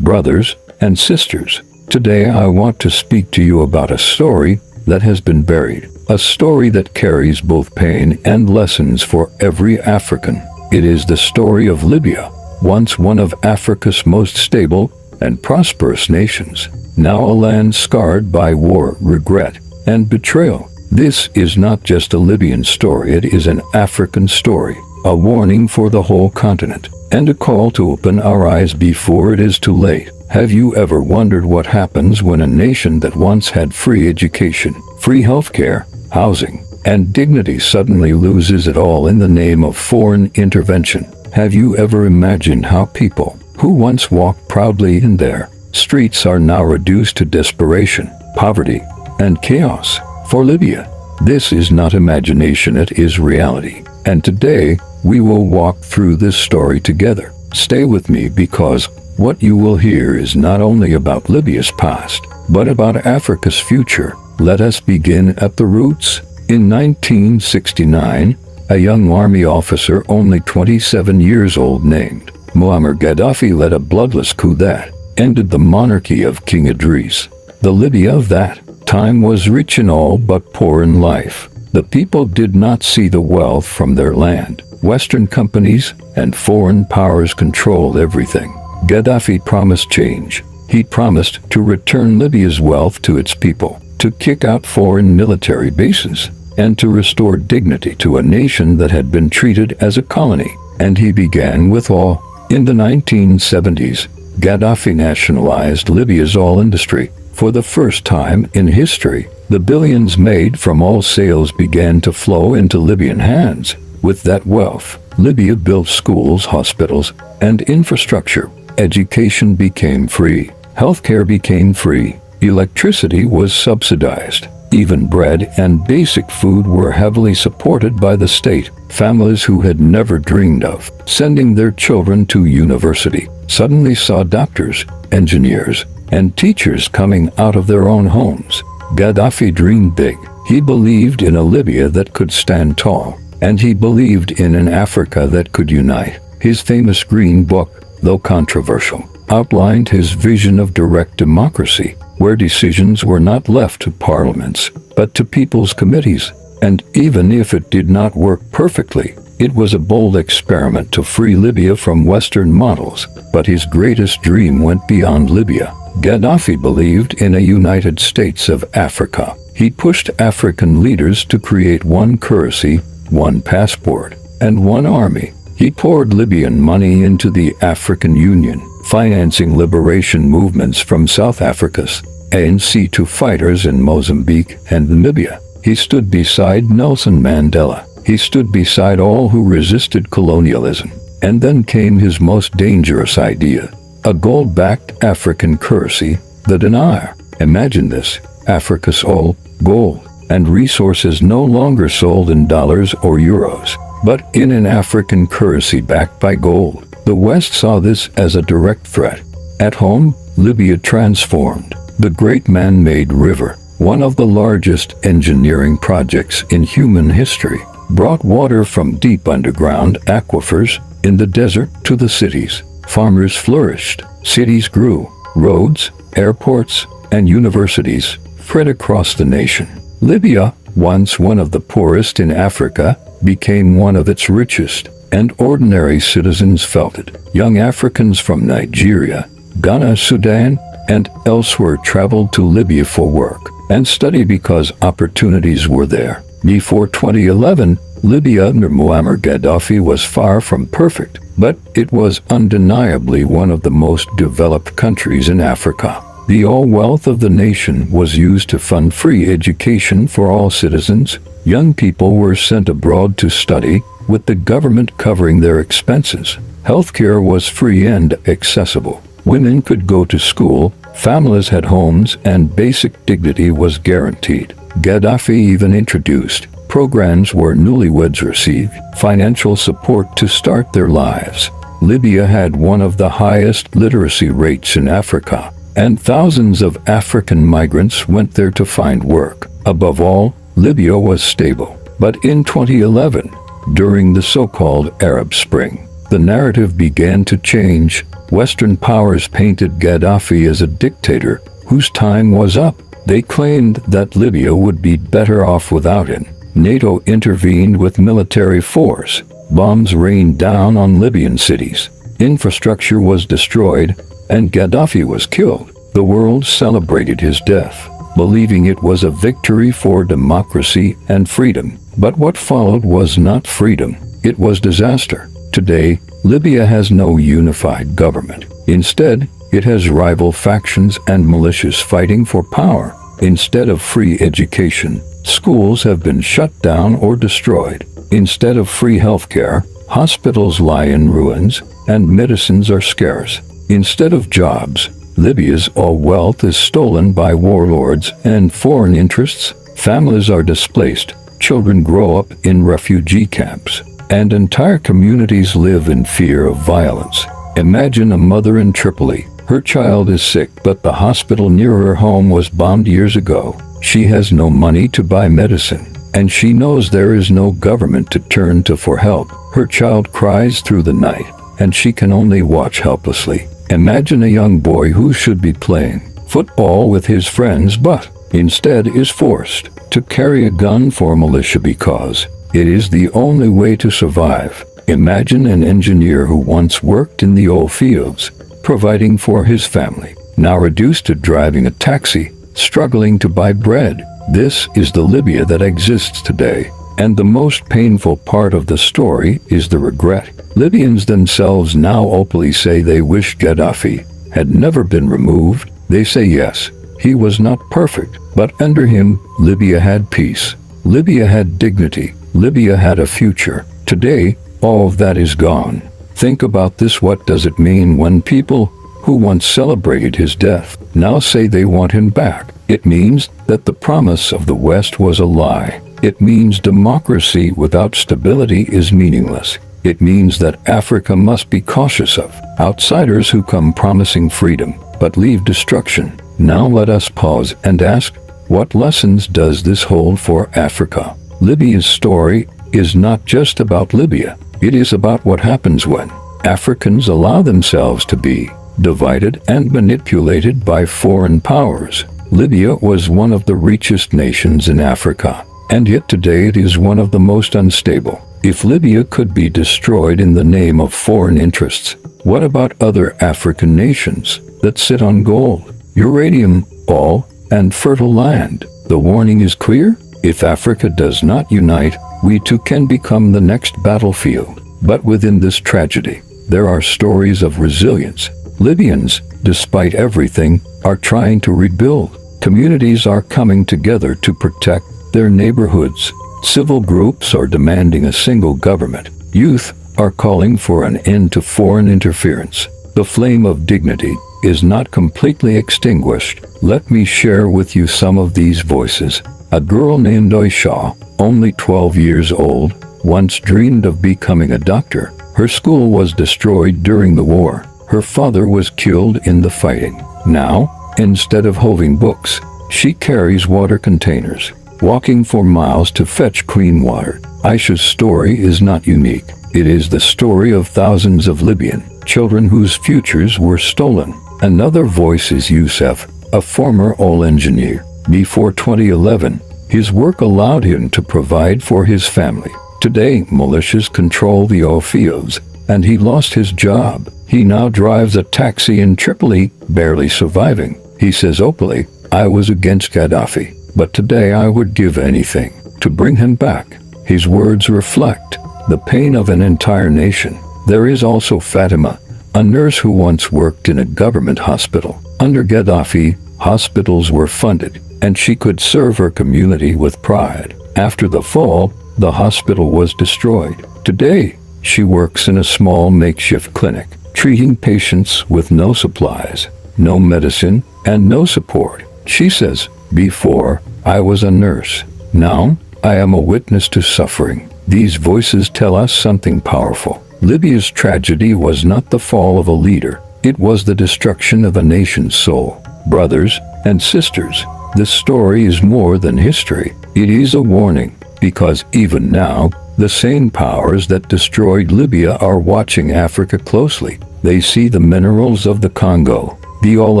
brothers and sisters. Today I want to speak to you about a story that has been buried, a story that carries both pain and lessons for every African. It is the story of Libya, once one of Africa's most stable and prosperous nations, now a land scarred by war, regret, and betrayal. This is not just a Libyan story, it is an African story, a warning for the whole continent, and a call to open our eyes before it is too late. Have you ever wondered what happens when a nation that once had free education, free healthcare, housing, and dignity suddenly loses it all in the name of foreign intervention? Have you ever imagined how people who once walked proudly in their streets are now reduced to desperation, poverty, and chaos? For Libya, this is not imagination, it is reality. And today, we will walk through this story together. Stay with me because what you will hear is not only about Libya's past, but about Africa's future. Let us begin at the roots. In 1969, a young army officer only 27 years old named Muammar Gaddafi led a bloodless coup that ended the monarchy of King Idris. The Libya of that time was rich in all but poor in life. The people did not see the wealth from their land. Western companies and foreign powers controlled everything. Gaddafi promised change. He promised to return Libya's wealth to its people, to kick out foreign military bases, and to restore dignity to a nation that had been treated as a colony. And he began with all. In the 1970s, Gaddafi nationalized Libya's oil industry. For the first time in history, the billions made from oil sales began to flow into Libyan hands. With that wealth, Libya built schools, hospitals, and infrastructure. Education became free. Healthcare became free. Electricity was subsidized. Even bread and basic food were heavily supported by the state. Families who had never dreamed of sending their children to university suddenly saw doctors, engineers, and teachers coming out of their own homes. Gaddafi dreamed big. He believed in a Libya that could stand tall, and he believed in an Africa that could unite. His famous Green Book, though controversial, outlined his vision of direct democracy, where decisions were not left to parliaments, but to people's committees. And even if it did not work perfectly, it was a bold experiment to free Libya from Western models. But his greatest dream went beyond Libya. Gaddafi believed in a United States of Africa. He pushed African leaders to create one currency, one passport, and one army. He poured Libyan money into the African Union, financing liberation movements from South Africa's ANC to fighters in Mozambique and Namibia. He stood beside Nelson Mandela. He stood beside all who resisted colonialism. And then came his most dangerous idea. A gold-backed African currency, the dinar. Imagine this, Africa's oil, gold, and resources no longer sold in dollars or euros, but in an African currency backed by gold. The West saw this as a direct threat. At home, Libya transformed. The Great Man-Made River, one of the largest engineering projects in human history, brought water from deep underground aquifers in the desert to the cities. Farmers flourished, cities grew, roads, airports, and universities spread across the nation. Libya, once one of the poorest in Africa, became one of its richest, and ordinary citizens felt it. Young Africans from Nigeria, Ghana, Sudan, and elsewhere traveled to Libya for work and study because opportunities were there. Before 2011, Libya under Muammar Gaddafi was far from perfect, but it was undeniably one of the most developed countries in Africa. The oil wealth of the nation was used to fund free education for all citizens. Young people were sent abroad to study, with the government covering their expenses. Healthcare was free and accessible. Women could go to school, families had homes, and basic dignity was guaranteed. Gaddafi even introduced programs where newlyweds received financial support to start their lives. Libya had one of the highest literacy rates in Africa, and thousands of African migrants went there to find work. Above all, Libya was stable. But in 2011, during the so-called Arab Spring, the narrative began to change. Western powers painted Gaddafi as a dictator whose time was up. They claimed that Libya would be better off without him. NATO intervened with military force. Bombs rained down on Libyan cities. Infrastructure was destroyed, and Gaddafi was killed. The world celebrated his death, believing it was a victory for democracy and freedom. But what followed was not freedom, it was disaster. Today, Libya has no unified government. Instead, it has rival factions and militias fighting for power. Instead of free education, schools have been shut down or destroyed. Instead of free healthcare, hospitals lie in ruins and medicines are scarce. Instead of jobs, Libya's all wealth is stolen by warlords and foreign interests. Families are displaced, children grow up in refugee camps, and entire communities live in fear of violence. Imagine a mother in Tripoli. Her child is sick, but the hospital near her home was bombed years ago. She has no money to buy medicine, and she knows there is no government to turn to for help. Her child cries through the night, and she can only watch helplessly. Imagine a young boy who should be playing football with his friends, but instead is forced to carry a gun for militia because it is the only way to survive. Imagine an engineer who once worked in the oil fields, providing for his family, now reduced to driving a taxi, struggling to buy bread. This is the Libya that exists today. And the most painful part of the story is the regret. Libyans themselves now openly say they wish Gaddafi had never been removed. They say yes, he was not perfect, but under him, Libya had peace. Libya had dignity. Libya had a future. Today, all of that is gone. Think about this. What does it mean when people who once celebrated his death now say they want him back? It means that the promise of the West was a lie. It means democracy without stability is meaningless. It means that Africa must be cautious of outsiders who come promising freedom, but leave destruction. Now let us pause and ask, what lessons does this hold for Africa? Libya's story is not just about Libya. It is about what happens when Africans allow themselves to be divided and manipulated by foreign powers. Libya was one of the richest nations in Africa, and yet today it is one of the most unstable. If Libya could be destroyed in the name of foreign interests, what about other African nations that sit on gold, uranium, oil, and fertile land? The warning is clear. If Africa does not unite, we too can become the next battlefield. But within this tragedy, there are stories of resilience. Libyans, despite everything, are trying to rebuild. Communities are coming together to protect their neighborhoods. Civil groups are demanding a single government. Youth are calling for an end to foreign interference. The flame of dignity is not completely extinguished. Let me share with you some of these voices. A girl named Aisha, only 12 years old, once dreamed of becoming a doctor. Her school was destroyed during the war. Her father was killed in the fighting. Now, instead of holding books, she carries water containers, walking for miles to fetch clean water. Aisha's story is not unique. It is the story of thousands of Libyan children whose futures were stolen. Another voice is Youssef, a former oil engineer. Before 2011, his work allowed him to provide for his family. Today, militias control the oil fields, and he lost his job. He now drives a taxi in Tripoli, barely surviving. He says openly, "I was against Gaddafi, but today I would give anything to bring him back." His words reflect the pain of an entire nation. There is also Fatima, a nurse who once worked in a government hospital. Under Gaddafi, hospitals were funded, and she could serve her community with pride. After the fall, the hospital was destroyed. Today, she works in a small makeshift clinic, treating patients with no supplies, no medicine, and no support. She says, "Before, I was a nurse. Now, I am a witness to suffering." These voices tell us something powerful. Libya's tragedy was not the fall of a leader. It was the destruction of a nation's soul. Brothers and sisters, this story is more than history. It is a warning, because even now, the same powers that destroyed Libya are watching Africa closely. They see the minerals of the Congo, the oil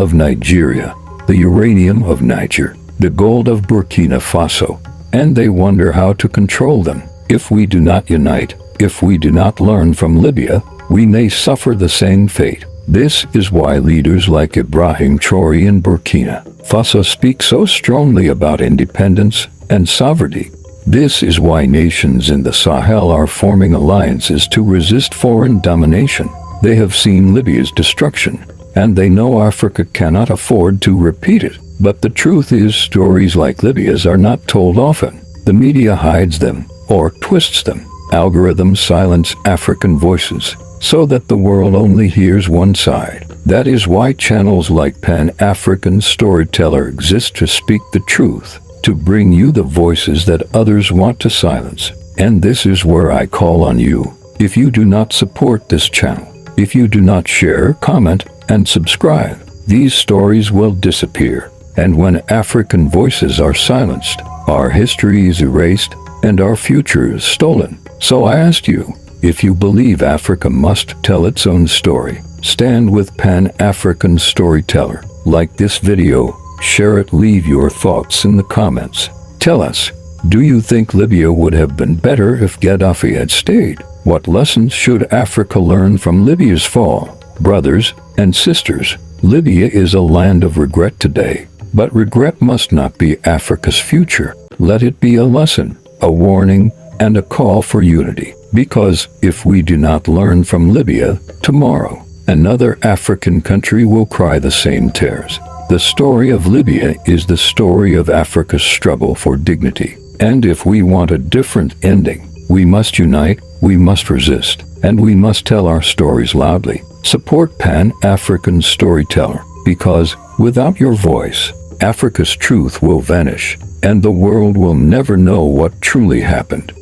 of Nigeria, the uranium of Niger, the gold of Burkina Faso, and they wonder how to control them. If we do not unite, if we do not learn from Libya, we may suffer the same fate. This is why leaders like Ibrahim Traoré in Burkina Faso speak so strongly about independence and sovereignty. This is why nations in the Sahel are forming alliances to resist foreign domination. They have seen Libya's destruction, and they know Africa cannot afford to repeat it. But the truth is, stories like Libya's are not told often. The media hides them or twists them. Algorithms silence African voices so that the world only hears one side. That is why channels like Pan-African Storyteller exist, to speak the truth, to bring you the voices that others want to silence. And this is where I call on you. If you do not support this channel, if you do not share, comment, and subscribe, these stories will disappear. And when African voices are silenced, our history is erased and our future is stolen. So I asked you, if you believe Africa must tell its own story, stand with Pan-African Storyteller. Like this video, share it, leave your thoughts in the comments. Tell us, do you think Libya would have been better if Gaddafi had stayed? What lessons should Africa learn from Libya's fall? Brothers and sisters, Libya is a land of regret today, but regret must not be Africa's future. Let it be a lesson, a warning, and a call for unity. Because if we do not learn from Libya, tomorrow, another African country will cry the same tears. The story of Libya is the story of Africa's struggle for dignity. And if we want a different ending, we must unite, we must resist, and we must tell our stories loudly. Support Pan-African Storyteller, because without your voice, Africa's truth will vanish, and the world will never know what truly happened.